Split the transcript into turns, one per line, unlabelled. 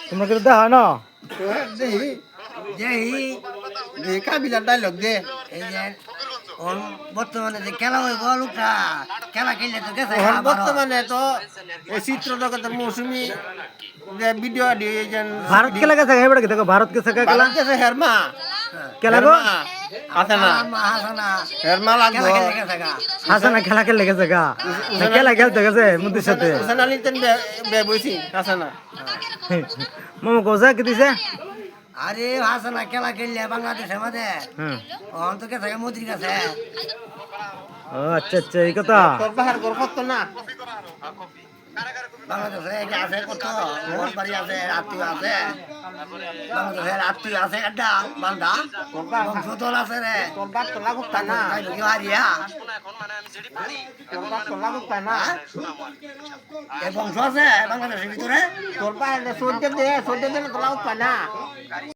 তোমরা কিন্তু দেখা হয় না
দেহি
যেই
কাবিলার ডায়লগ দে
এই যে বর্তমানে যে খেলা হইব লোকটা খেলা খেললে তো গেছে
এখন বর্তমানে তো এই চিত্র জগতের মৌসুমি যে ভিডিও দিয়ে যেন
ভারত খেলা গেছে এবারে দেখো ভারত কে খেলা
বালান গেছে হেরমা
খেলা গো
আছে না
হাসানা
হেরমা লাগবো
খেলা খেললে গেছে গা
হাসানা খেলা খেললে গেছে গা খেলা খেলতে গেছে মুদির সাথে
হোসেন আলী তেন বে বইছি আছে না
মামা কোজা কি দিছে
আরে হাসানা খেলা খেললে বাংলাদেশের মাঝে
হুম
অন তো গেছে মোদির কাছে
ও আচ্ছা আচ্ছা এই কথা
তোর বাহার ঘর কত না
বাংলাদেশে এই যে আছে কত মোর বাড়ি আছে আত্মীয় আছে বাংলাদেশের আত্মীয় আছে একটা বান্ধা বংশধর আছে রে
তোর বাপ তো লাগুক তা না
তাই লোকে হারিয়া
তোর বাপ তো লাগুক তা না
এই বংশ আছে বাংলাদেশের ভিতরে
তোর বাহার সর্দে দে তো লাগুক তা না